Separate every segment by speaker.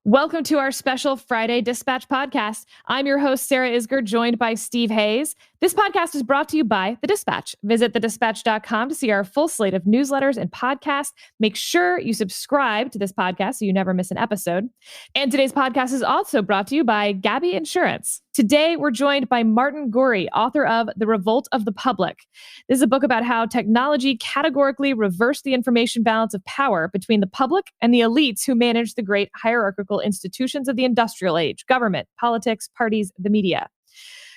Speaker 1: Welcome to our special Friday Dispatch podcast. I'm your host, Sarah Isger, joined by Steve Hayes. This podcast is brought to you by The Dispatch. Visit thedispatch.com to see our full slate of newsletters and podcasts. Make sure you subscribe to this podcast so you never miss an episode. And today's podcast is also brought to you by Gabby Insurance. Today, we're joined by Martin Gurri, author of The Revolt of the Public. This is a book about how technology categorically reversed the information balance of power between the public and the elites who manage the great hierarchical institutions of the industrial age: government, politics, parties, the media.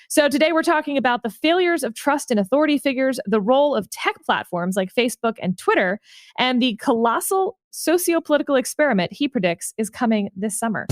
Speaker 1: So today we're talking about the failures of trust in authority figures, the role of tech platforms like Facebook and Twitter, and the colossal socio-political experiment he predicts is coming this summer.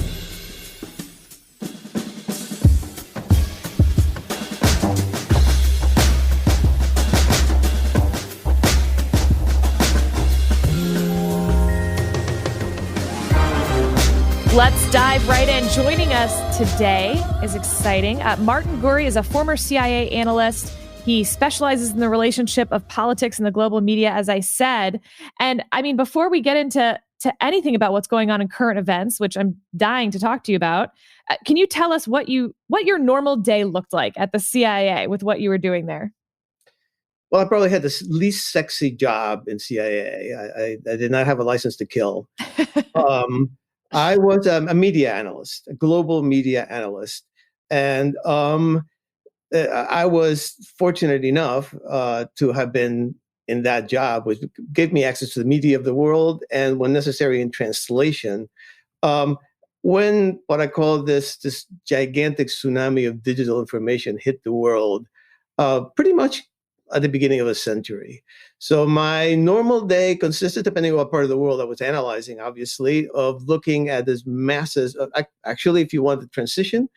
Speaker 1: Let's dive right in. Joining us today is exciting. Martin Gurri is a former CIA analyst. He specializes in the relationship of politics and the global media, as I said. And I mean, before we get into anything about what's going on in current events, which I'm dying to talk to you about, can you tell us what your normal day looked like at the CIA with what you were doing there?
Speaker 2: Well, I probably had the least sexy job in CIA. I did not have a license to kill. I was a media analyst, a global media analyst. And I was fortunate enough to have been in that job, which gave me access to the media of the world and, when necessary, in translation. When what I call this gigantic tsunami of digital information hit the world, pretty much at the beginning of a century. So my normal day consisted, depending on what part of the world I was analyzing, obviously, of looking at this masses. Actually, if you want the transition,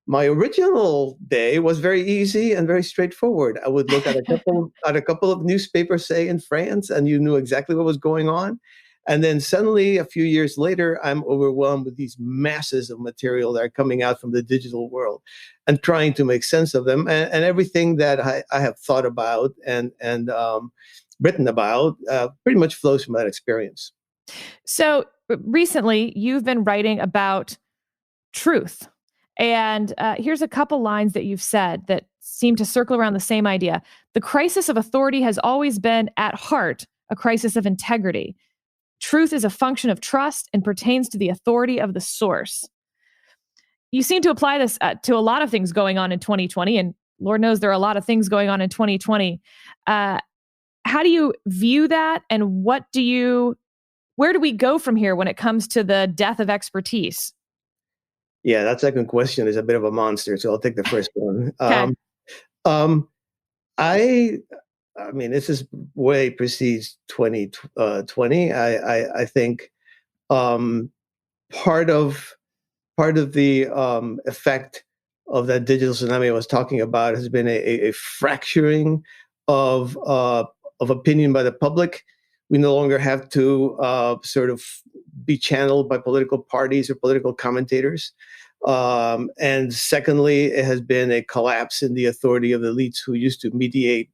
Speaker 2: my original day was very easy and very straightforward. I would look at a couple of newspapers, say in France, and you knew exactly what was going on. And then suddenly, a few years later, I'm overwhelmed with these masses of material that are coming out from the digital world and trying to make sense of them. And everything that I have thought about and written about pretty much flows from that experience.
Speaker 1: So recently, you've been writing about truth. And here's a couple lines that you've said that seem to circle around the same idea. The crisis of authority has always been, at heart, a crisis of integrity. Truth is a function of trust and pertains to the authority of the source. You seem to apply this to a lot of things going on in 2020, and Lord knows there are a lot of things going on in 2020. How do you view that, and where do we go from here when it comes to the death of expertise?
Speaker 2: Yeah, that second question is a bit of a monster, so I'll take the first one.
Speaker 1: Okay.
Speaker 2: I mean, this is way precedes 2020. I think part of the effect of that digital tsunami I was talking about has been a fracturing of opinion by the public. We no longer have to sort of be channeled by political parties or political commentators. And secondly, it has been a collapse in the authority of the elites who used to mediate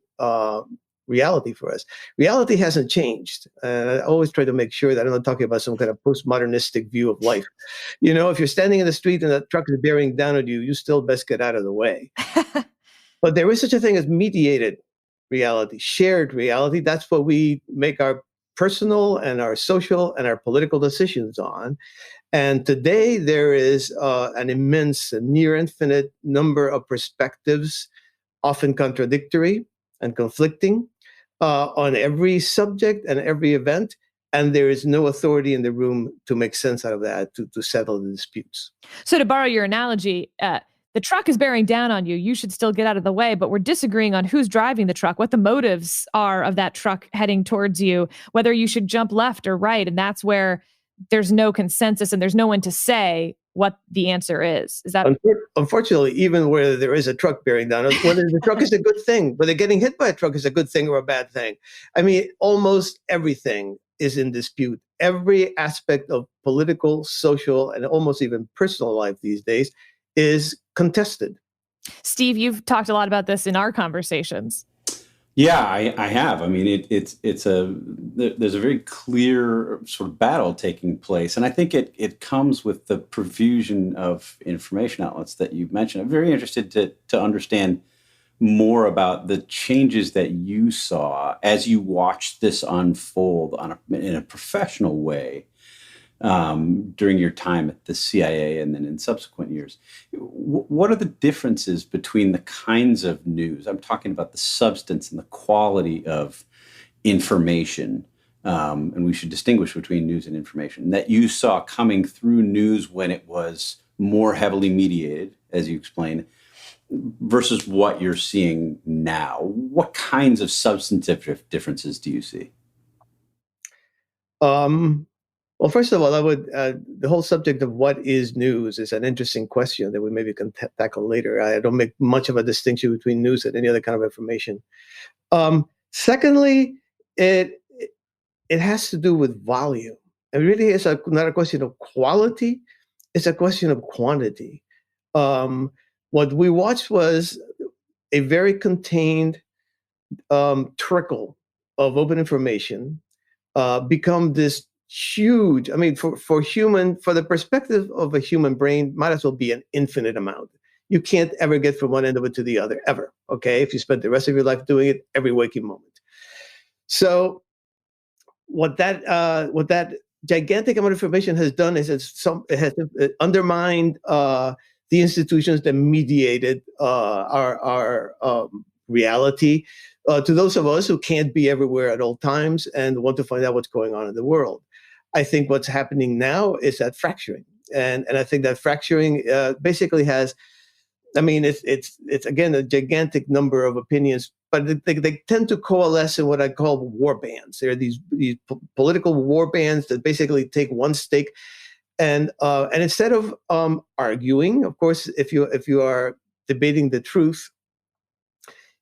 Speaker 2: reality for us. Reality hasn't changed. I always try to make sure that I'm not talking about some kind of postmodernistic view of life. You know, if you're standing in the street and a truck is bearing down on you, you still best get out of the way. But there is such a thing as mediated reality, shared reality. That's what we make our personal and our social and our political decisions on. And today there is an immense, near infinite number of perspectives, often contradictory and conflicting, on every subject and every event. And there is no authority in the room to make sense out of that, to settle the disputes.
Speaker 1: So to borrow your analogy, the truck is bearing down on you. You should still get out of the way, but we're disagreeing on who's driving the truck, what the motives are of that truck heading towards you, whether you should jump left or right. And that's where there's no consensus and there's no one to say what the answer is. Is that
Speaker 2: unfortunately, even where there is a truck bearing down, whether the truck is a good thing, whether getting hit by a truck is a good thing or a bad thing? I mean, almost everything is in dispute. Every aspect of political, social, and almost even personal life these days is contested.
Speaker 1: Steve, you've talked a lot about this in our conversations.
Speaker 3: Yeah, I have. I mean, there's a very clear sort of battle taking place, and I think it comes with the profusion of information outlets that you've mentioned. I'm very interested to understand more about the changes that you saw as you watched this unfold in a professional way during your time at the CIA and then in subsequent years. What are the differences between the kinds of news? I'm talking about the substance and the quality of information. And we should distinguish between news and information that you saw coming through news when it was more heavily mediated, as you explained, versus what you're seeing now. What kinds of substantive differences do you see?
Speaker 2: Well, first of all, the whole subject of what is news is an interesting question that we maybe can tackle later. I don't make much of a distinction between news and any other kind of information. Secondly, it it has to do with volume. It really is not a question of quality; it's a question of quantity. Um, what we watched was a very contained trickle of open information become this huge. I mean, for the perspective of a human brain, might as well be an infinite amount. You can't ever get from one end of it to the other, ever. Okay, if you spend the rest of your life doing it every waking moment. So what that gigantic amount of information has done is it has undermined the institutions that mediated our reality to those of us who can't be everywhere at all times and want to find out what's going on in the world. I think what's happening now is that fracturing, and I think that fracturing basically has. I mean, it's again a gigantic number of opinions, but they tend to coalesce in what I call war bands. There are these political war bands that basically take one stake, and instead of arguing, of course, if you are debating the truth,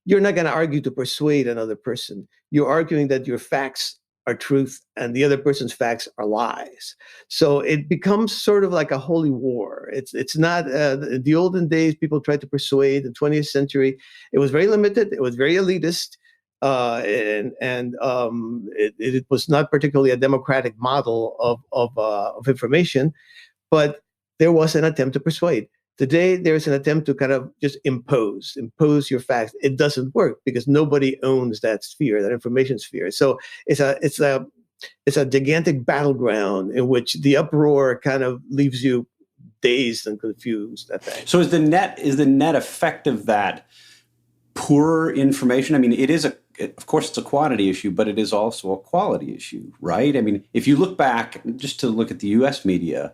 Speaker 2: you're not going to argue to persuade another person. You're arguing that your facts are truth and the other person's facts are lies. So it becomes sort of like a holy war. It's not the olden days. People tried to persuade. The 20th century, it was very limited. It was very elitist, and it was not particularly a democratic model of information. But there was an attempt to persuade. Today, there's an attempt to kind of just impose your facts. It doesn't work because nobody owns that sphere, that information sphere. So it's a gigantic battleground in which the uproar kind of leaves you dazed and confused. I think.
Speaker 3: So is the net effect of that poorer information? I mean, of course, it's a quantity issue, but it is also a quality issue, right? I mean, if you look back, just to look at the U.S. media,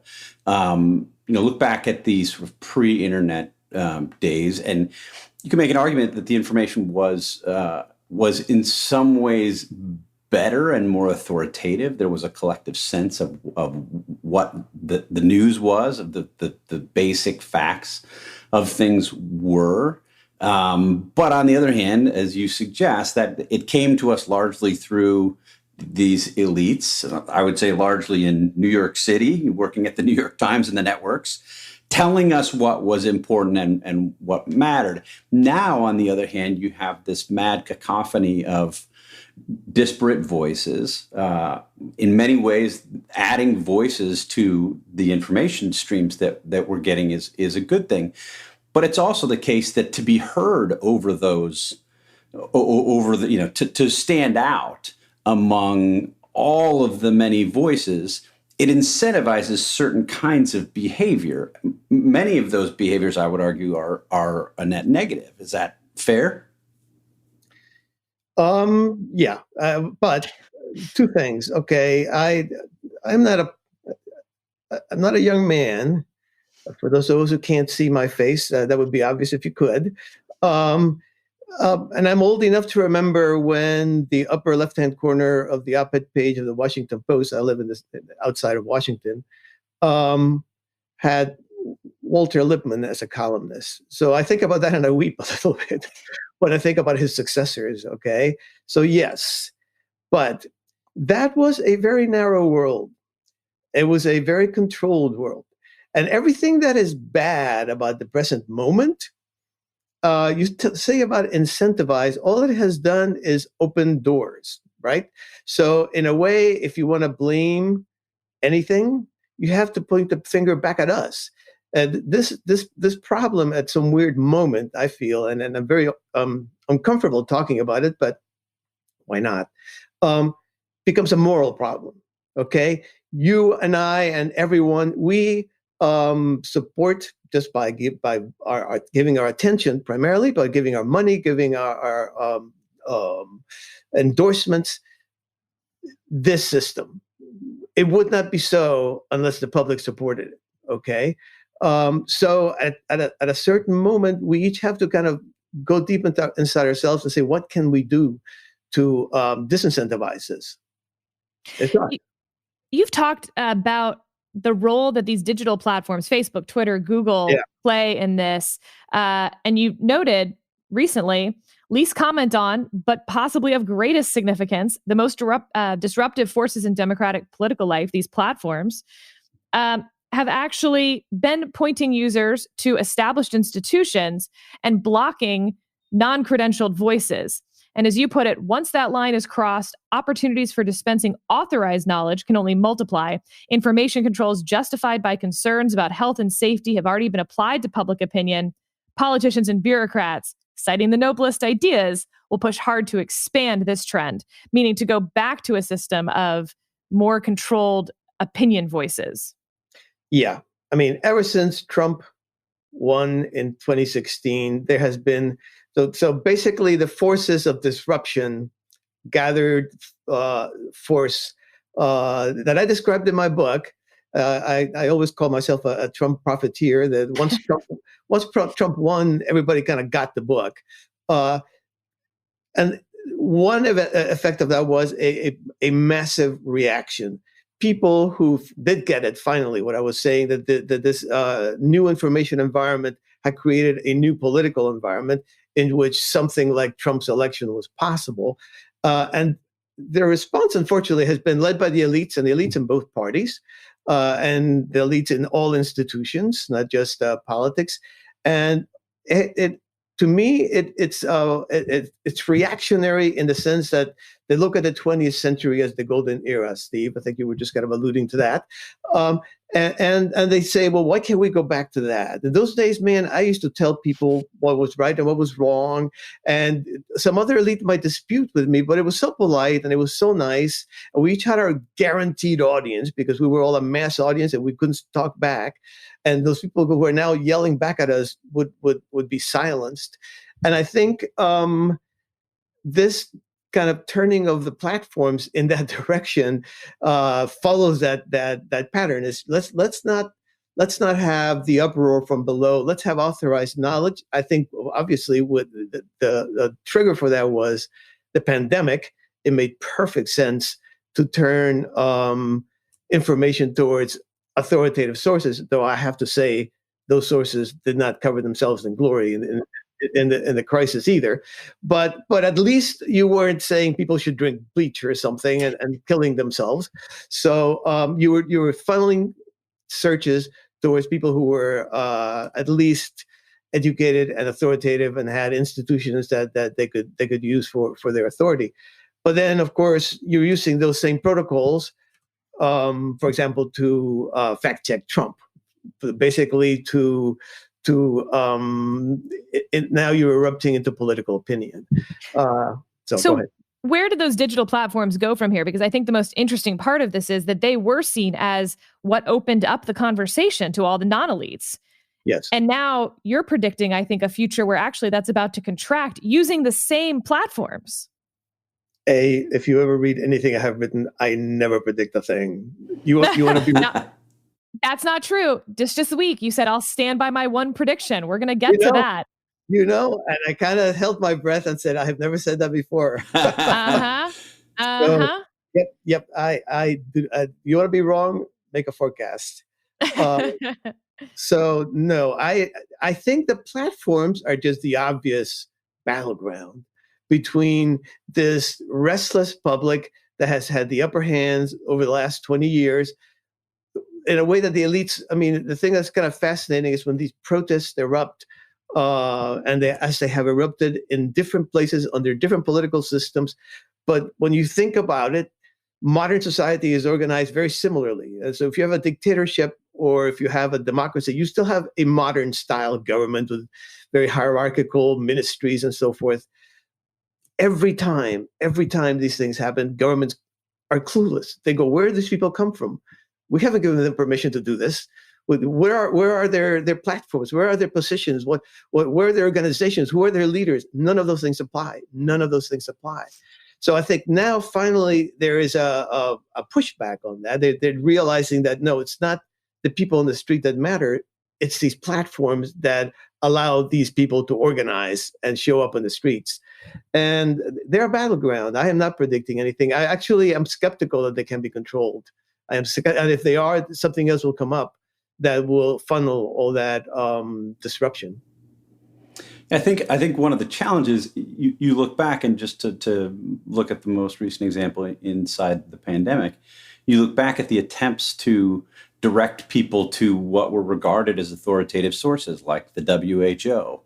Speaker 3: look back at these sort of pre-internet days, and you can make an argument that the information was in some ways better and more authoritative. There was a collective sense of what the news was, of the basic facts of things were. But on the other hand, as you suggest, that it came to us largely through these elites, I would say largely in New York City, working at the New York Times and the networks, telling us what was important and what mattered. Now, on the other hand, you have this mad cacophony of disparate voices, in many ways adding voices to the information streams that we're getting is a good thing. But it's also the case that to be heard over those, to stand out among all of the many voices, it incentivizes certain kinds of behavior. Many of those behaviors, I would argue, are a net negative. Is that fair?
Speaker 2: Yeah, but two things. Okay, I'm not a young man. For those of us who can't see my face, that would be obvious if you could. And I'm old enough to remember when the upper left-hand corner of the op-ed page of the Washington Post, I live outside of Washington, had Walter Lippmann as a columnist. So I think about that and I weep a little bit when I think about his successors, okay? So yes, but that was a very narrow world. It was a very controlled world. And everything that is bad about the present moment say about incentivize, all it has done is open doors, right? So in a way, if you want to blame anything, you have to point the finger back at us. And this problem at some weird moment, I feel, and I'm very uncomfortable talking about it, but why not? Becomes a moral problem. Okay, you and I and everyone, we support just by giving our attention, primarily by giving our money, giving our endorsements, this system. It would not be so unless the public supported it. Okay, so at a certain moment, we each have to kind of go deep inside ourselves and say, what can we do to disincentivize this? It's not.
Speaker 1: You've talked about the role that these digital platforms, Facebook, Twitter, Google, play in this. And you noted recently, least comment on, but possibly of greatest significance, the most disruptive forces in democratic political life, these platforms, have actually been pointing users to established institutions and blocking non-credentialed voices. And as you put it, once that line is crossed, opportunities for dispensing authorized knowledge can only multiply. Information controls justified by concerns about health and safety have already been applied to public opinion. Politicians and bureaucrats, citing the noblest ideas, will push hard to expand this trend, meaning to go back to a system of more controlled opinion voices.
Speaker 2: Yeah. I mean, ever since Trump won in 2016, there has been so basically the forces of disruption gathered force that I described in my book. I always call myself a Trump profiteer. That once Trump won, everybody kind of got the book, and one effect of that was a massive reaction. People who did get it finally, what I was saying, that this new information environment had created a new political environment in which something like Trump's election was possible. And their response, unfortunately, has been led by the elites, and the elites in both parties, and the elites in all institutions, not just politics. And to me, it's reactionary in the sense that they look at the 20th century as the golden era, Steve. I think you were just kind of alluding to that. And they say, well, why can't we go back to that? In those days, man, I used to tell people what was right and what was wrong. And some other elite might dispute with me, but it was so polite and it was so nice. And we each had our guaranteed audience because we were all a mass audience and we couldn't talk back. And those people who are now yelling back at us would be silenced. And I think this kind of turning of the platforms in that direction follows that pattern. Is let's not have the uproar from below. Let's have authorized knowledge. I think obviously what the trigger for that was the pandemic. It made perfect sense to turn information towards authoritative sources, though I have to say those sources did not cover themselves in glory in the crisis either. But at least you weren't saying people should drink bleach or something and killing themselves. So you were funneling searches towards people who were at least educated and authoritative and had institutions that they could use for their authority. But then, of course, you're using those same protocols, for example, to fact check Trump, basically now you're erupting into political opinion. So go ahead.
Speaker 1: Where did those digital platforms go from here? Because I think the most interesting part of this is that they were seen as what opened up the conversation to all the non-elites.
Speaker 2: Yes.
Speaker 1: And now you're predicting, I think, a future where actually that's about to contract using the same platforms.
Speaker 2: If you ever read anything I have written, I never predict a thing. You want to be...
Speaker 1: No, that's not true. Just this week, you said, I'll stand by my one prediction. We're going to get to that.
Speaker 2: And I kind of held my breath and said, I have never said that before. So, yep. I do. You want to be wrong? Make a forecast. So no, I think the platforms are just the obvious battleground between this restless public that has had the upper hands over the last 20 years in a way that the elites, I mean, the thing that's kind of fascinating is when these protests erupt, as they have erupted in different places under different political systems. But when you think about it, modern society is organized very similarly. And so if you have a dictatorship or if you have a democracy, you still have a modern style of government with very hierarchical ministries and so forth. Every time these things happen, governments are clueless. They go, where do these people come from? We haven't given them permission to do this. Where are their platforms? Where are their positions? Where are their organizations? Who are their leaders? None of those things apply. None of those things apply. So I think now finally there is a pushback on that. They're realizing that no, it's not the people on the street that matter. It's these platforms that allow these people to organize and show up on the streets. And they're a battleground. I am not predicting anything. I actually am skeptical that they can be controlled. And if they are, something else will come up that will funnel all that disruption.
Speaker 3: I think one of the challenges, you look back and just to look at the most recent example inside the pandemic, you look back at the attempts to direct people to what were regarded as authoritative sources like the WHO.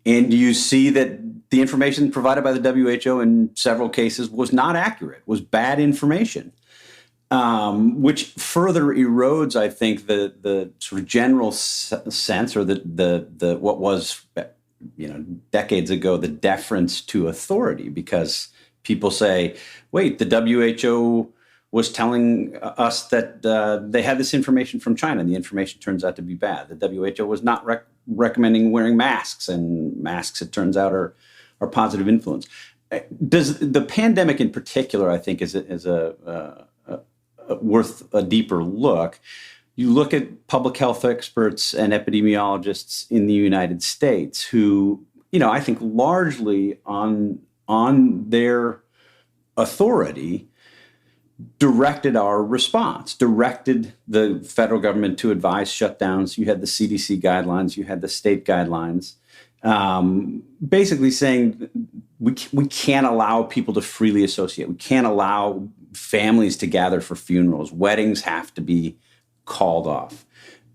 Speaker 3: And you see that the information provided by the WHO in several cases was not accurate, was bad information, which further erodes, I think, the sort of general sense or the what was, decades ago, the deference to authority, because people say, wait, the WHO was telling us that they had this information from China, and the information turns out to be bad. The WHO was not recommending wearing masks, and masks, it turns out, are positive influence. Does the pandemic in particular, I think, is worth a deeper look. You look at public health experts and epidemiologists in the United States who, I think largely on their authority directed our response, directed the federal government to advise shutdowns. You had the CDC guidelines, you had the state guidelines, basically saying we can't allow people to freely associate. We can't allow families to gather for funerals. Weddings have to be called off.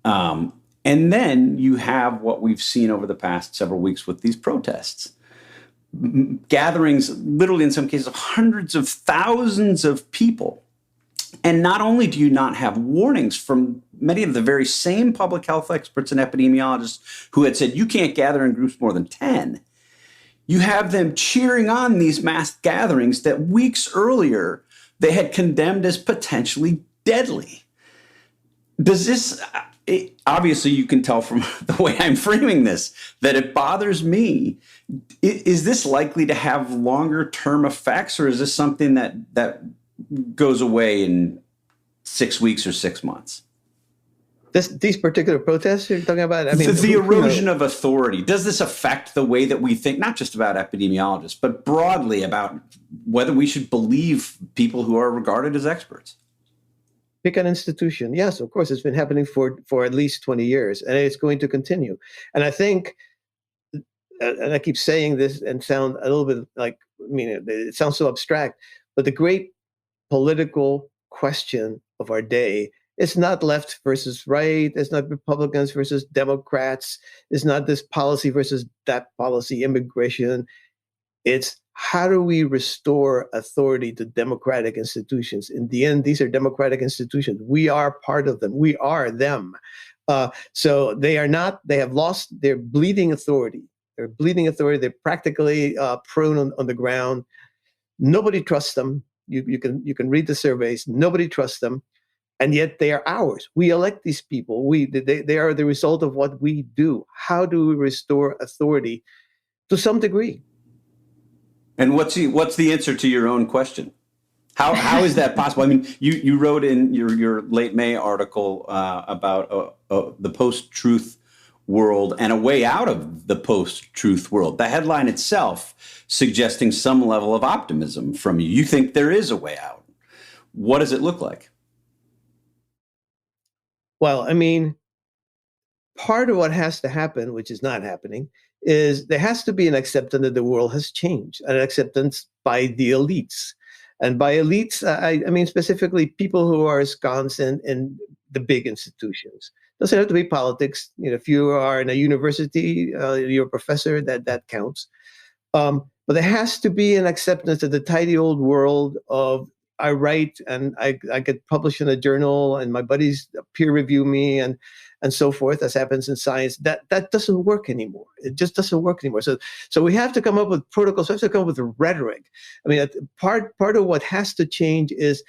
Speaker 3: And then you have what we've seen over the past several weeks with these protests. Gatherings, literally in some cases, of hundreds of thousands of people. And not only do you not have warnings from many of the very same public health experts and epidemiologists who had said you can't gather in groups more than 10, you have them cheering on these mass gatherings that weeks earlier they had condemned as potentially deadly. Does this, obviously you can tell from the way I'm framing this, that it bothers me. Is this likely to have longer term effects, or is this something that goes away in 6 weeks or 6 months?
Speaker 2: These particular protests you're talking about? I mean,
Speaker 3: the erosion of authority. Does this affect the way that we think, not just about epidemiologists, but broadly about whether we should believe people who are regarded as experts?
Speaker 2: Pick an institution. Yes, of course, it's been happening for at least 20 years, and it's going to continue. And I think, and I keep saying this and sound a little bit like, it sounds so abstract, but the great political question of our day, it's not left versus right. It's not Republicans versus Democrats. It's not this policy versus that policy, immigration. It's how do we restore authority to democratic institutions? In the end, these are democratic institutions. We are part of them. We are them. So they have lost their bleeding authority. They're bleeding authority. They're practically prone on the ground. Nobody trusts them. You can read the surveys. Nobody trusts them. And yet they are ours. We elect these people. They are the result of what we do. How do we restore authority to some degree?
Speaker 3: And what's the answer to your own question? How is that possible? I mean, you wrote in your late May article about the post-truth world and a way out of the post-truth world. The headline itself suggesting some level of optimism from you. You think there is a way out. What does it look like?
Speaker 2: Well, I mean, part of what has to happen, which is not happening, is there has to be an acceptance that the world has changed, an acceptance by the elites. And by elites, I mean specifically people who are ensconced in the big institutions, Doesn't have to be politics. If you are in a university, you're a professor, that counts. But there has to be an acceptance of the tidy old world of I write and I get published in a journal and my buddies peer review me and so forth, as happens in science. That doesn't work anymore. It just doesn't work anymore. So we have to come up with protocols. We have to come up with rhetoric. I mean, part of what has to change is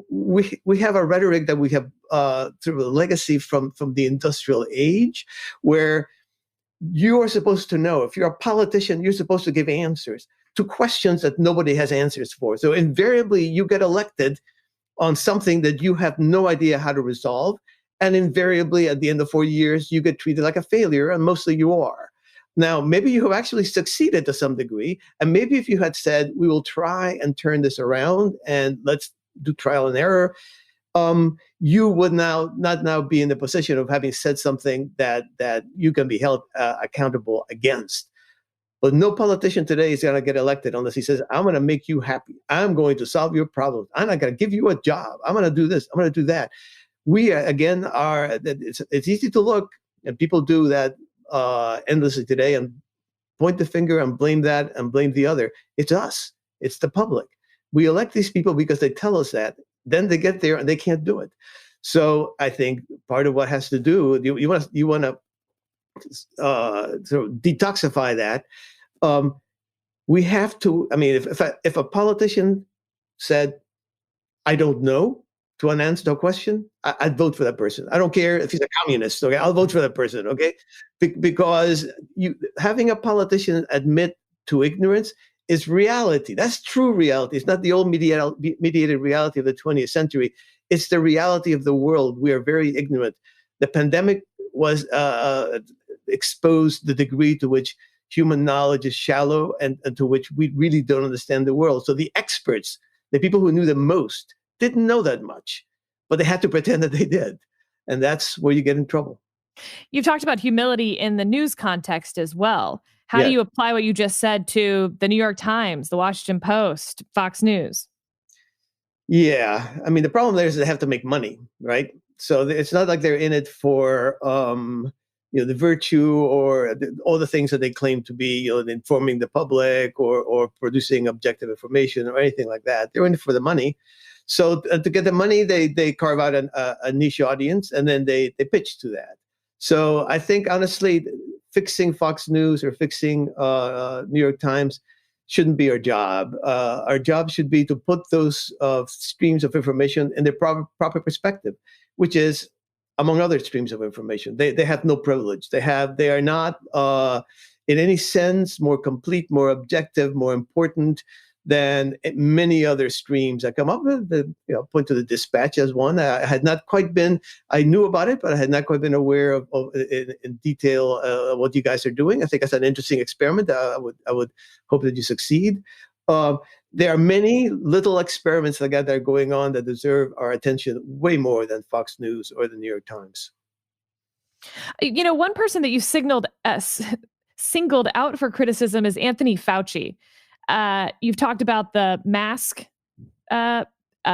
Speaker 2: we have a rhetoric that we have through a legacy from the industrial age, where you are supposed to know. If you're a politician, you're supposed to give answers to questions that nobody has answers for. So invariably, you get elected on something that you have no idea how to resolve. And invariably, at the end of 4 years, you get treated like a failure, and mostly you are. Now, maybe you have actually succeeded to some degree. And maybe if you had said, we will try and turn this around and let's do trial and error, you would not now be in the position of having said something that you can be held accountable against. But no politician today is going to get elected unless he says, I'm going to make you happy. I'm going to solve your problems. I'm not going to give you a job. I'm going to do this. I'm going to do that. We, again, it's easy to look, and people do that endlessly today and point the finger and blame that and blame the other. It's us. It's the public. We elect these people because they tell us that. Then they get there and they can't do it. So I think part of what has to do, you want to sort of detoxify that. We have to. I mean, if a politician said, "I don't know," to an answer to a question, I'd vote for that person. I don't care if he's a communist. Okay, I'll vote for that person. Okay, because having a politician admit to ignorance is reality. That's true reality. It's not the old mediated reality of the 20th century. It's the reality of the world. We are very ignorant. The pandemic was exposed the degree to which human knowledge is shallow and to which we really don't understand the world. So the experts, the people who knew the most, didn't know that much, but they had to pretend that they did. And that's where you get in trouble.
Speaker 1: You've talked about humility in the news context as well. How do you apply what you just said to the New York Times, the Washington Post, Fox News?
Speaker 2: Yeah. I mean, the problem there is they have to make money, right? So it's not like they're in it for, the virtue or all the things that they claim to be, informing the public or producing objective information or anything like that. They're in it for the money. So to get the money, they carve out a niche audience and then they pitch to that. So I think, honestly, fixing Fox News or fixing New York Times shouldn't be our job. Our job should be to put those streams of information in their proper perspective, which is, among other streams of information, they have no privilege. They are not, in any sense, more complete, more objective, more important than many other streams that come up with. Point to the Dispatch as one. I knew about it, but I had not quite been aware of in detail what you guys are doing. I think that's an interesting experiment. I would hope that you succeed. There are many little experiments like that are going on that deserve our attention way more than Fox News or the New York Times.
Speaker 1: One person that you singled out for criticism is Anthony Fauci. You've talked about the mask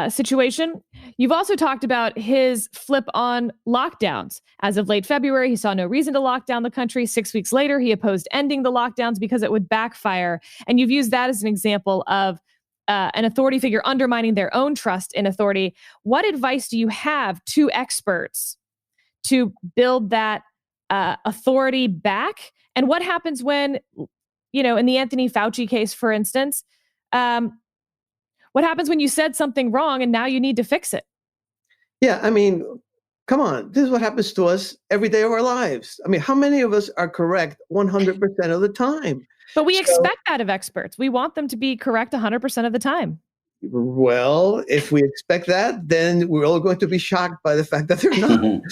Speaker 1: situation. You've also talked about his flip on lockdowns. As of late February, he saw no reason to lock down the country. 6 weeks later, he opposed ending the lockdowns because it would backfire. And you've used that as an example of an authority figure undermining their own trust in authority. What advice do you have to experts to build that authority back? And what happens when, in the Anthony Fauci case, for instance, what happens when you said something wrong and now you need to fix it?
Speaker 2: Yeah, I mean, come on. This is what happens to us every day of our lives. I mean, how many of us are correct 100% of the time?
Speaker 1: But we expect that of experts. We want them to be correct 100% of the time.
Speaker 2: Well, if we expect that, then we're all going to be shocked by the fact that they're not.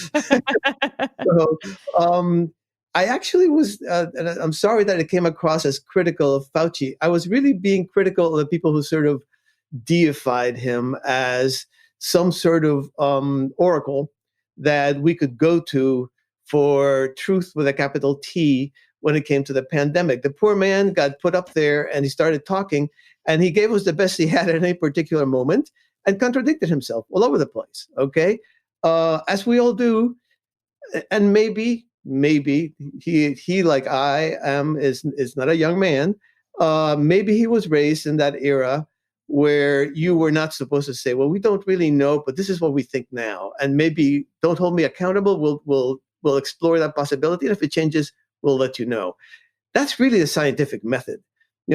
Speaker 2: So, I actually was, and I'm sorry that it came across as critical of Fauci. I was really being critical of the people who sort of deified him as some sort of oracle that we could go to for truth with a capital T when it came to the pandemic. The poor man got put up there and he started talking and he gave us the best he had at any particular moment and contradicted himself all over the place. Okay. As we all do. and maybe he like I am is not a young man. Maybe he was raised in that era where you were not supposed to say, well, we don't really know, but this is what we think now, and maybe don't hold me accountable. We'll explore that possibility, and if it changes, we'll let you know. That's really the scientific method.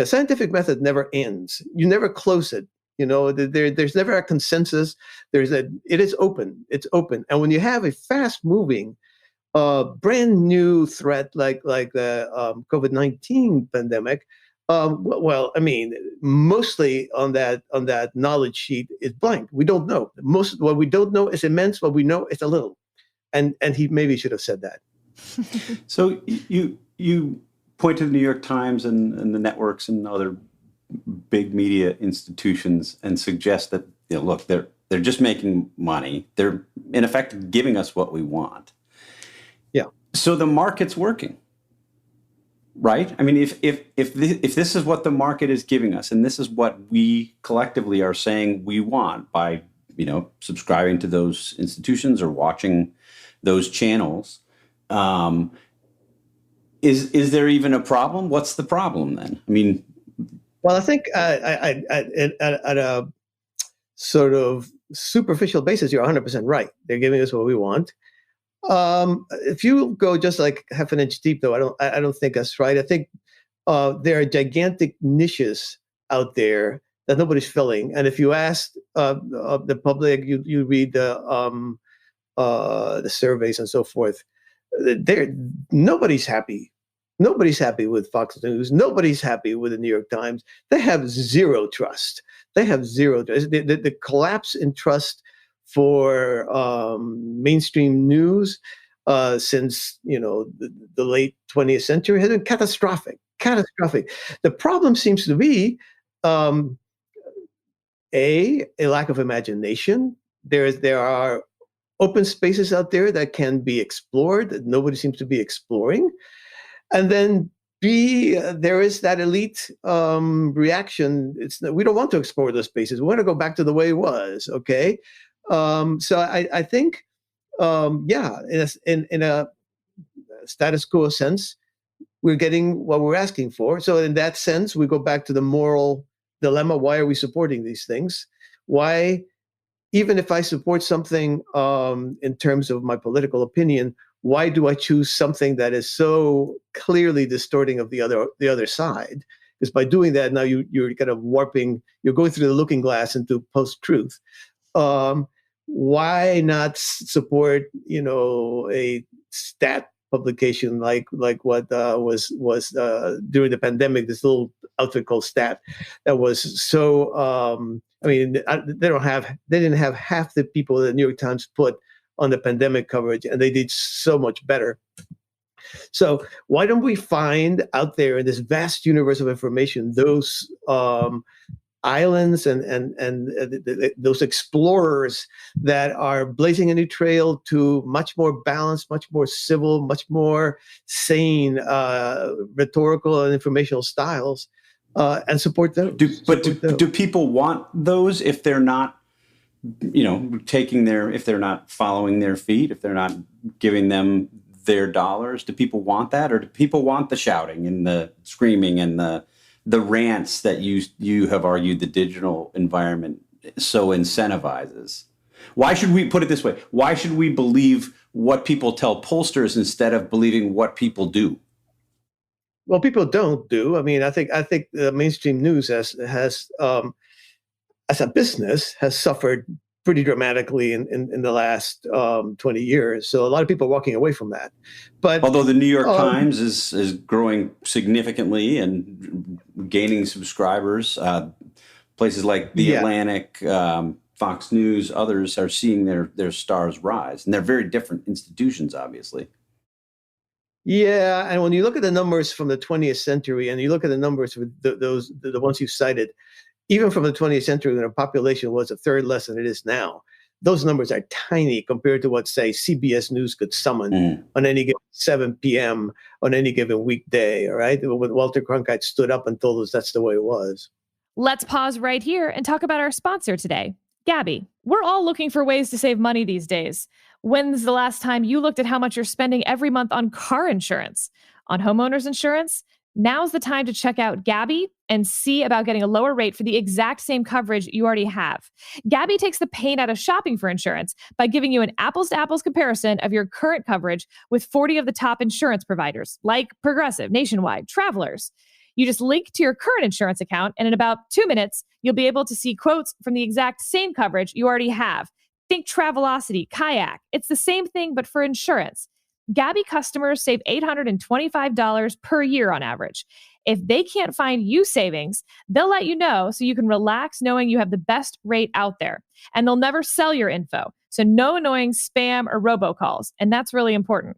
Speaker 2: Scientific method never ends. You never close it. There's never a consensus. It is open. It's open. And when you have a fast-moving, brand new threat like the COVID-19 pandemic, well, I mean, mostly on that knowledge sheet is blank. We don't know. Most what we don't know is immense. What we know is a little. And he maybe should have said that.
Speaker 3: So you point to the New York Times and the networks and other big media institutions and suggest that, look, they're just making money. They're in effect giving us what we want.
Speaker 2: Yeah.
Speaker 3: So the market's working, right? I mean, if this is what the market is giving us, and this is what we collectively are saying we want by subscribing to those institutions or watching those channels, is there even a problem? What's the problem then? I mean,
Speaker 2: well, I think at a sort of superficial basis, you're 100% right. They're giving us what we want. If you go just like half an inch deep, though, I don't think that's right. I think there are gigantic niches out there that nobody's filling. And if you ask the public, you read the surveys and so forth, nobody's happy. Nobody's happy with Fox News. Nobody's happy with the New York Times. They have zero trust. The collapse in trust for mainstream news since the late 20th century has been catastrophic. The problem seems to be a lack of imagination. There are open spaces out there that can be explored that nobody seems to be exploring. And then B, there is that elite reaction. We don't want to explore those spaces. We want to go back to the way it was. Okay, so I think, in a status quo sense, we're getting what we're asking for. So in that sense, we go back to the moral dilemma. Why are we supporting these things? Why, even if I support something in terms of my political opinion, why do I choose something that is so clearly distorting of the other side? Because by doing that, now you're kind of warping. You're going through the looking glass into post-truth. Why not support a stat publication like what was during the pandemic? This little outfit called Stat that was so. They didn't have half the people that the New York Times put on the pandemic coverage, and they did so much better. So why don't we find out there in this vast universe of information those islands and those explorers that are blazing a new trail to much more balanced, much more civil, much more sane rhetorical and informational styles, and support those.
Speaker 3: Do people want those if they're not if they're not following their feet, if they're not giving them their dollars? Do people want that, or do people want the shouting and the screaming and the rants that you have argued the digital environment so incentivizes? Why should we put it this way? Why should we believe what people tell pollsters instead of believing what people do?
Speaker 2: Well, people don't do. I mean, I think the mainstream news has as a business has suffered pretty dramatically in the last 20 years. So a lot of people are walking away from that. But
Speaker 3: although the New York Times is growing significantly and gaining subscribers, places like The Atlantic, Fox News, others are seeing their stars rise. And they're very different institutions, obviously.
Speaker 2: Yeah, and when you look at the numbers from the 20th century and you look at the numbers with the ones you cited, even from the 20th century when our population was a third less than it is now, those numbers are tiny compared to what, say, CBS News could summon on any given 7 p.m. on any given weekday, all right? When Walter Cronkite stood up and told us that's the way it was.
Speaker 1: Let's pause right here and talk about our sponsor today, Gabby. We're all looking for ways to save money these days. When's the last time you looked at how much you're spending every month on car insurance? On homeowners insurance? Now's the time to check out Gabby and see about getting a lower rate for the exact same coverage you already have. Gabby takes the pain out of shopping for insurance by giving you an apples to apples comparison of your current coverage with 40 of the top insurance providers like Progressive, Nationwide, Travelers. You just link to your current insurance account, and in about 2 minutes, you'll be able to see quotes from the exact same coverage you already have. Think Travelocity, Kayak. It's the same thing, but for insurance. Gabby customers save $825 per year on average. If they can't find you savings, they'll let you know so you can relax knowing you have the best rate out there. And they'll never sell your info. So no annoying spam or robocalls. And that's really important.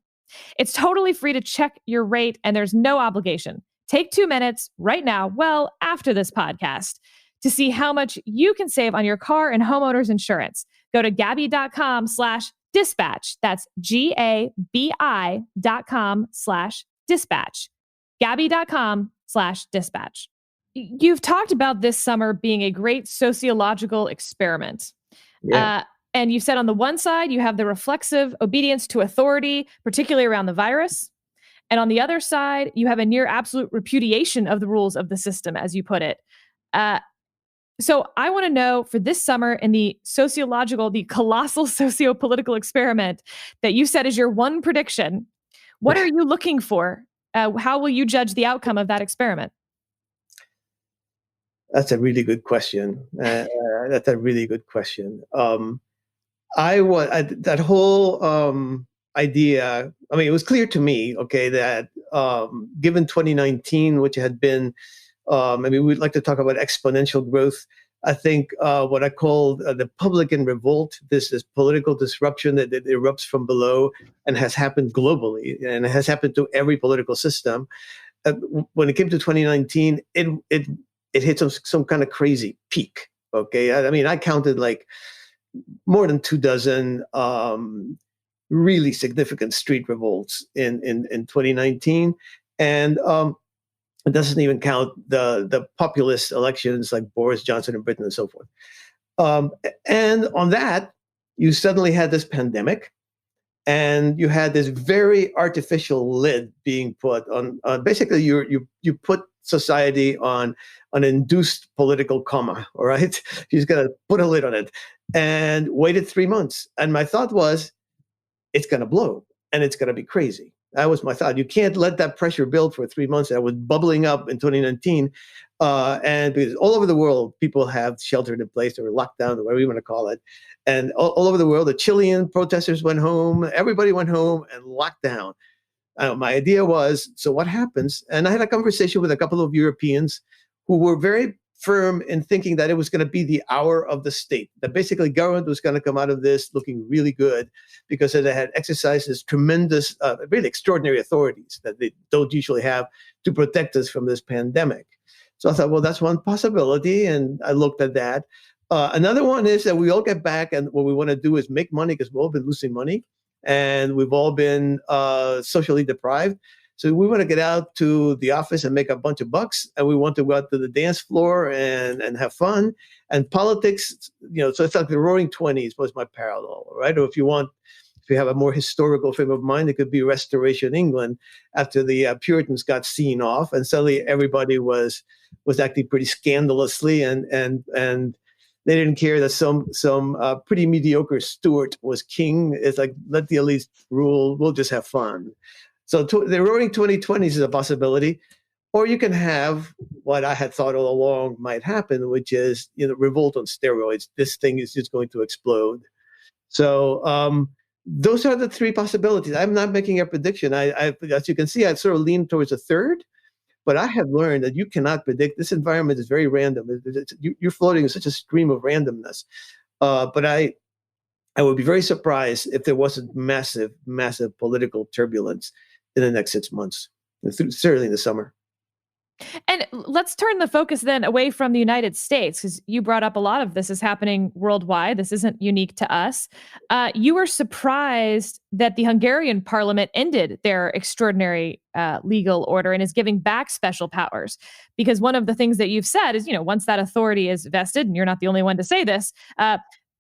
Speaker 1: It's totally free to check your rate, and there's no obligation. Take 2 minutes right now, well, after this podcast, to see how much you can save on your car and homeowners insurance. Go to Gabby.com/dispatch. That's GABI.com/dispatch. Gabby.com/dispatch. You've talked about this summer being a great sociological experiment.
Speaker 2: Yeah.
Speaker 1: And you said on the one side, you have the reflexive obedience to authority, particularly around the virus. And on the other side, you have a near absolute repudiation of the rules of the system, as you put it. So I want to know, for this summer in the colossal socio-political experiment that you said is your one prediction, what are you looking for? How will you judge the outcome of that experiment?
Speaker 2: That's a really good question. That's a really good question. That whole idea. I mean, it was clear to me, okay, that given 2019, which had been, we'd like to talk about exponential growth. I think what I call the Publican revolt, this political disruption that erupts from below and has happened globally, and it has happened to every political system. When it came to 2019, it hit some kind of crazy peak. Okay, I counted like more than 24 really significant street revolts in 2019, and it doesn't even count the populist elections like Boris Johnson in Britain and so forth. And on that, you suddenly had this pandemic, and you had this very artificial lid being put on. Basically, you put society on an induced political coma. All right, you just got to put a lid on it, and waited 3 months. And my thought was, it's going to blow, and it's going to be crazy. That was my thought. You can't let that pressure build for 3 months. That was bubbling up in 2019. And because all over the world, people have sheltered in place or locked down, or whatever you want to call it. And all over the world, the Chilean protesters went home. Everybody went home and locked down. My idea was, so what happens? And I had a conversation with a couple of Europeans who were very firm in thinking that it was going to be the hour of the state, that basically government was going to come out of this looking really good because it had exercised this tremendous, really extraordinary authorities that they don't usually have to protect us from this pandemic. So I thought, well, that's one possibility. And I looked at that. Another one is that we all get back, and what we want to do is make money, because we've all been losing money and we've all been socially deprived. So we want to get out to the office and make a bunch of bucks, and we want to go out to the dance floor and have fun. And politics, so it's like the Roaring '20s was my parallel, right? Or if you have a more historical frame of mind, it could be Restoration England after the Puritans got seen off, and suddenly everybody was acting pretty scandalously, and they didn't care that some pretty mediocre Stuart was king. It's like, let the elites rule. We'll just have fun. So the Roaring 2020s is a possibility, or you can have what I had thought all along might happen, which is revolt on steroids. This thing is just going to explode. So those are the three possibilities. I'm not making a prediction. I as you can see, I sort of lean towards a third, but I have learned that you cannot predict. This environment is very random. You're floating in such a stream of randomness. But I would be very surprised if there wasn't massive, massive political turbulence in the next 6 months, certainly in the summer.
Speaker 1: And let's turn the focus then away from the United States, because you brought up a lot of this is happening worldwide. This isn't unique to us. You were surprised that the Hungarian parliament ended their extraordinary legal order and is giving back special powers. Because one of the things that you've said is, once that authority is vested, and you're not the only one to say this,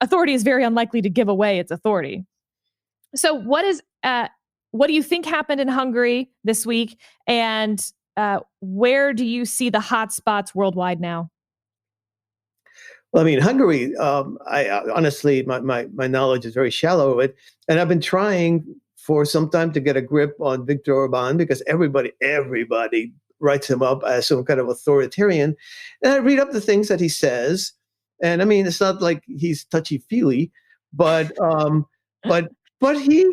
Speaker 1: authority is very unlikely to give away its authority. So what do you think happened in Hungary this week? And where do you see the hot spots worldwide now?
Speaker 2: Well, I mean, Hungary, I honestly, my knowledge is very shallow of it. And I've been trying for some time to get a grip on Viktor Orban because everybody writes him up as some kind of authoritarian. And I read up the things that he says. And I mean, it's not like he's touchy-feely, but but he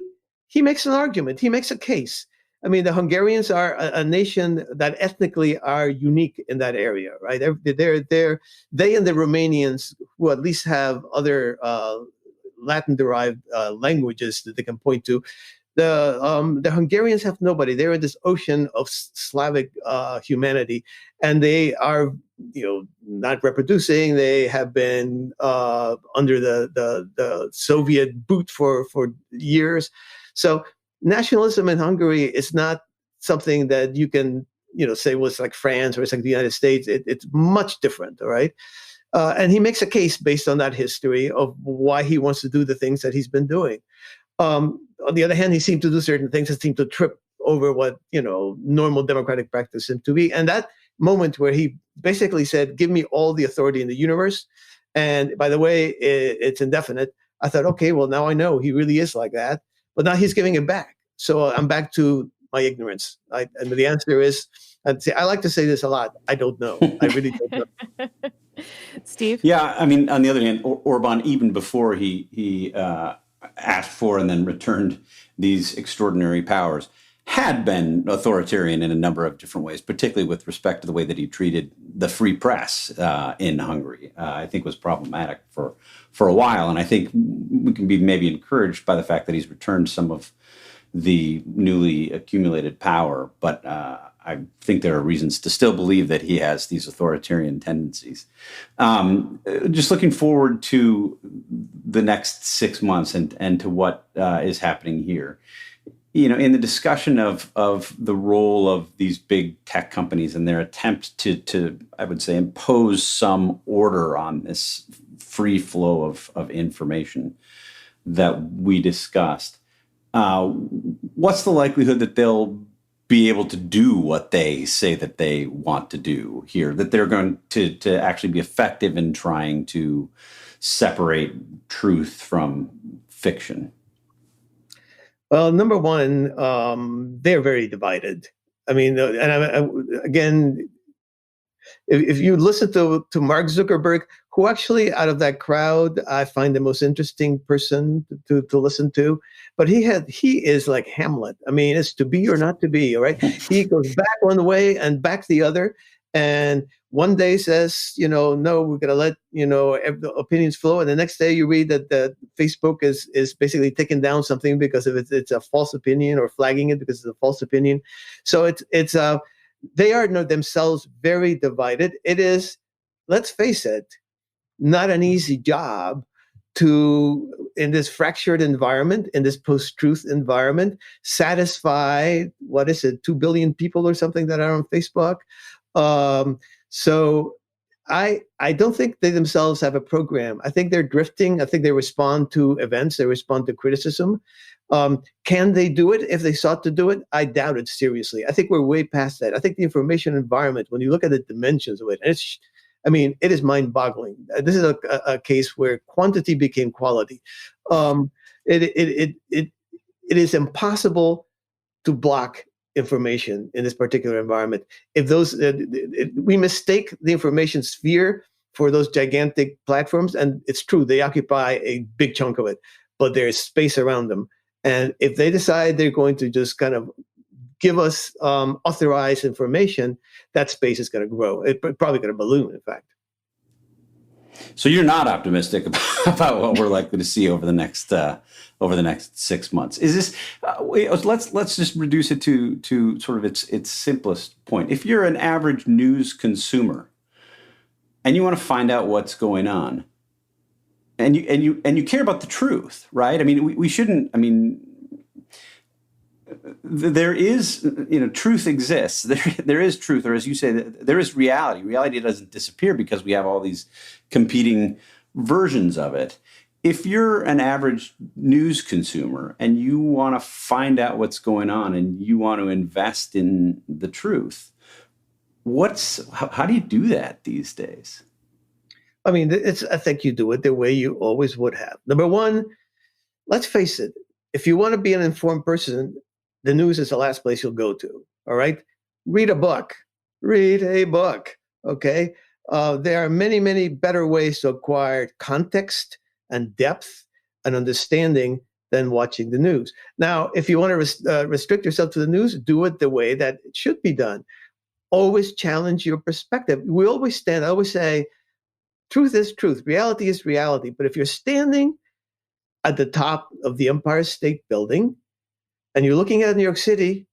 Speaker 2: makes an argument. He makes a case. I mean, the Hungarians are a nation that ethnically are unique in that area, right? They and the Romanians, who at least have other Latin-derived languages that they can point to. The Hungarians have nobody. They're in this ocean of Slavic humanity, and they are, not reproducing. They have been under the Soviet boot for years. So nationalism in Hungary is not something that you can, say, well, it's like France or it's like the United States. It's much different, all right? And he makes a case based on that history of why he wants to do the things that he's been doing. On the other hand, he seemed to do certain things that seemed to trip over what, normal democratic practice seemed to be. And that moment where he basically said, give me all the authority in the universe. And by the way, it's indefinite. I thought, okay, well, now I know he really is like that. But now he's giving it back. So I'm back to my ignorance. And the answer is, I like to say this a lot. I don't know. I really don't know.
Speaker 1: Steve?
Speaker 3: Yeah, I mean, on the other hand, Orban, even before he asked for and then returned these extraordinary powers, had been authoritarian in a number of different ways, particularly with respect to the way that he treated the free press in Hungary. I think was problematic for a while. And I think we can be maybe encouraged by the fact that he's returned some of the newly accumulated power. But I think there are reasons to still believe that he has these authoritarian tendencies. Just looking forward to the next 6 months and to what is happening here. In the discussion of the role of these big tech companies and their attempt to I would say, impose some order on this free flow of information that we discussed, what's the likelihood that they'll be able to do what they say that they want to do here, that they're going to actually be effective in trying to separate truth from fiction?
Speaker 2: Well, number one, they're very divided. I mean, again, if you listen to Mark Zuckerberg, who actually out of that crowd, I find the most interesting person to listen to, but he is like Hamlet. I mean, it's to be or not to be, right? He goes back one way and back the other. And one day says, no, we're going to let, the opinions flow. And the next day you read that Facebook is basically taking down something because of it's a false opinion, or flagging it because it's a false opinion. So they are themselves very divided. It is, let's face it, not an easy job to, in this fractured environment, in this post-truth environment, satisfy, 2 billion people or something that are on Facebook. So I don't think they themselves have a program. I think they're drifting. I think they respond to events. They respond to criticism. Can they do it if they sought to do it? I doubt it seriously. I think we're way past that. I think the information environment, when you look at the dimensions of it, it is mind-boggling. This is a case where quantity became quality. It is impossible to block information in this particular environment. If we mistake the information sphere for those gigantic platforms, and it's true, they occupy a big chunk of it, but there's space around them. And if they decide they're going to just kind of give us authorized information, that space is going to grow. It's probably going to balloon, in fact.
Speaker 3: So you're not optimistic about what we're likely to see over the next 6 months. Is this? Let's just reduce it to sort of its simplest point. If you're an average news consumer and you want to find out what's going on, and you care about the truth, right? I mean, we shouldn't. I mean, there is, truth exists. There is truth, or as you say, there is reality. Reality doesn't disappear because we have all these competing versions of it. if you're an average news consumer and you want to find out what's going on and you want to invest in the truth, how do you do that these days?
Speaker 2: I mean, I think you do it the way you always would have. Number one, let's face it. If you want to be an informed person, the news is the last place you'll go to. All right. Read a book. Read a book. Okay. There are many, many better ways to acquire context and depth and understanding than watching the news. Now, if you want to restrict yourself to the news, do it the way that it should be done. Always challenge your perspective. I always say, truth is truth. Reality is reality. But if you're standing at the top of the Empire State Building and you're looking at New York City,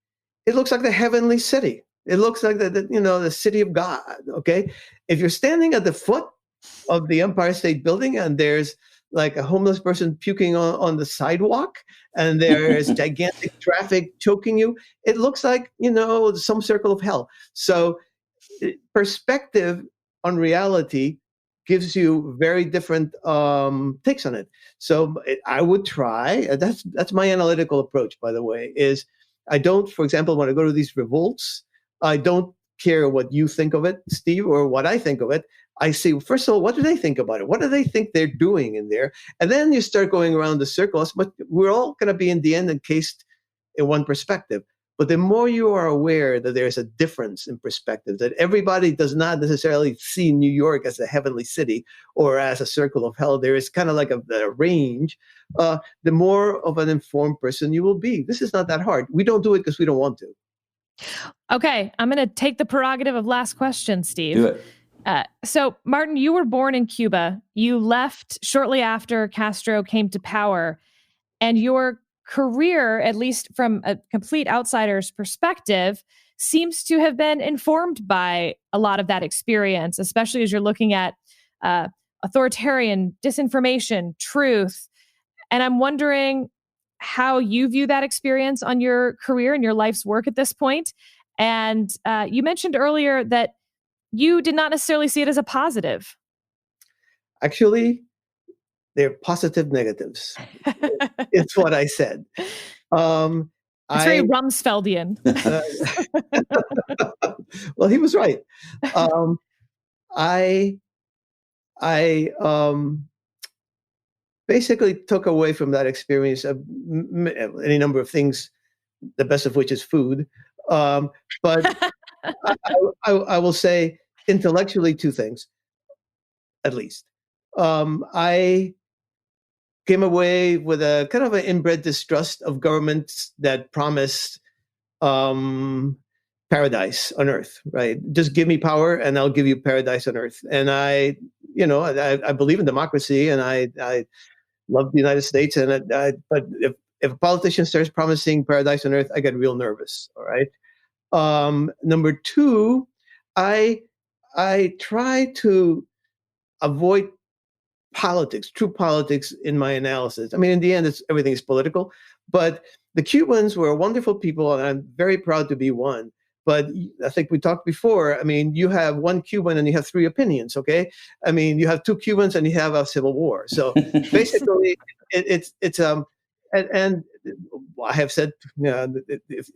Speaker 2: it looks like the heavenly city. It looks like the city of God. Okay. If you're standing at the foot of the Empire State Building and there's like a homeless person puking on the sidewalk and there's gigantic traffic choking you, it looks like, some circle of hell. So perspective on reality gives you very different takes on it. So I would try, that's my analytical approach, by the way, is I don't, for example, when I go to these revolts, I don't care what you think of it, Steve, or what I think of it. I see, first of all, what do they think about it? What do they think they're doing in there? And then you start going around the circles, but we're all going to be in the end encased in one perspective. But the more you are aware that there's a difference in perspective, that everybody does not necessarily see New York as a heavenly city or as a circle of hell, there is kind of like a range, the more of an informed person you will be. This is not that hard. We don't do it because we don't want to.
Speaker 1: Okay, I'm going to take the prerogative of last question, Steve.
Speaker 3: Do it.
Speaker 1: So, Martin, you were born in Cuba. You left shortly after Castro came to power, and your career, at least from a complete outsider's perspective, seems to have been informed by a lot of that experience, especially as you're looking at authoritarian disinformation, truth. And I'm wondering how you view that experience on your career and your life's work at this point. And you mentioned earlier that you did not necessarily see it as a positive.
Speaker 2: Actually, they're positive negatives. It's what I said.
Speaker 1: It's very Rumsfeldian.
Speaker 2: Well, he was right. I basically took away from that experience any number of things, the best of which is food. But I will say intellectually two things, at least. I came away with a kind of an inbred distrust of governments that promised paradise on earth, right? Just give me power and I'll give you paradise on earth. And I believe in democracy and I love the United States. But if a politician starts promising paradise on earth, I get real nervous. All right. Number two, I try to avoid politics, true politics in my analysis. I mean, in the end, everything is political, but the Cubans were wonderful people, and I'm very proud to be one. But I think we talked before. I mean, you have one Cuban and you have three opinions, okay? I mean, you have two Cubans and you have a civil war. So basically, and I have said,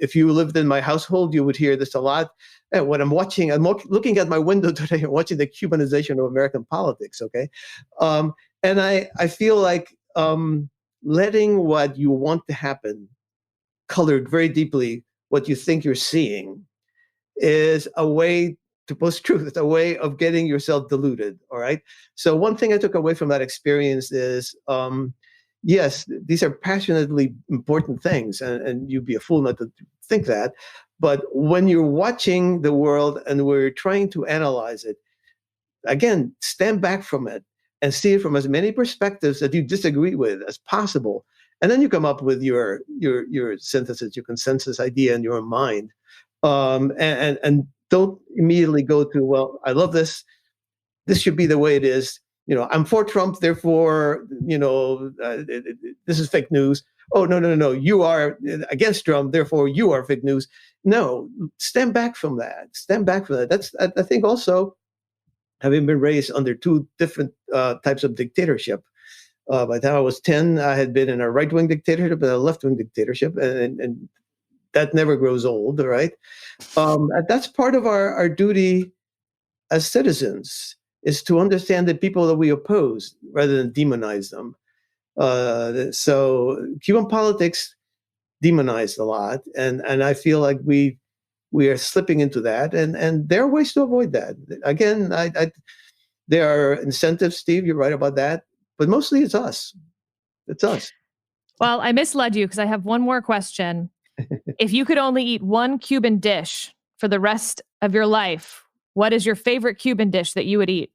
Speaker 2: if you lived in my household, you would hear this a lot. And when I'm looking at my window today and watching the Cubanization of American politics, okay? And I feel like letting what you want to happen colored very deeply what you think you're seeing is a way to post-truth. It's a way of getting yourself diluted, all right? So one thing I took away from that experience is, yes, these are passionately important things, and you'd be a fool not to think that. But when you're watching the world and we're trying to analyze it, again, stand back from it and see it from as many perspectives that you disagree with as possible. And then you come up with your synthesis, your consensus idea in your mind. And don't immediately go to, well, I love this. This should be the way it is. I'm for Trump, therefore, this is fake news. Oh, no. You are against Trump, therefore you are fake news. No, stand back from that. That's, I think, also having been raised under two different types of dictatorship. By the time I was 10, I had been in a right-wing dictatorship and a left-wing dictatorship, and that never grows old, right? That's part of our duty as citizens, is to understand the people that we oppose rather than demonize them. So Cuban politics demonized a lot, and I feel like we are slipping into that, and there are ways to avoid that. Again, there are incentives, Steve, you're right about that, but mostly it's us. It's us.
Speaker 1: Well, I misled you because I have one more question. If you could only eat one Cuban dish for the rest of your life, what is your favorite Cuban dish that you would eat?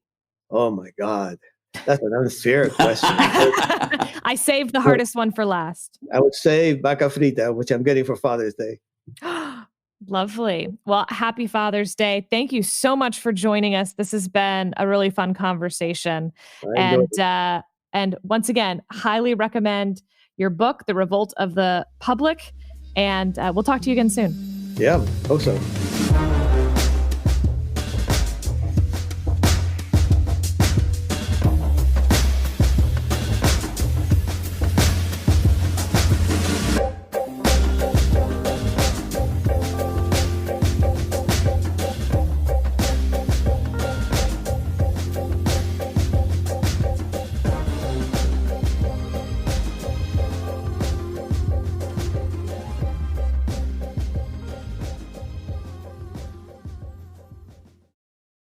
Speaker 2: Oh my God. That's an unfair question.
Speaker 1: I saved the hardest one for last.
Speaker 2: I would say vaca frita, which I'm getting for Father's Day.
Speaker 1: Lovely. Well, happy Father's Day. Thank you so much for joining us. This has been a really fun conversation. And once again, highly recommend your book, The Revolt of the Public. And we'll talk to you again soon.
Speaker 2: Yeah, hope so.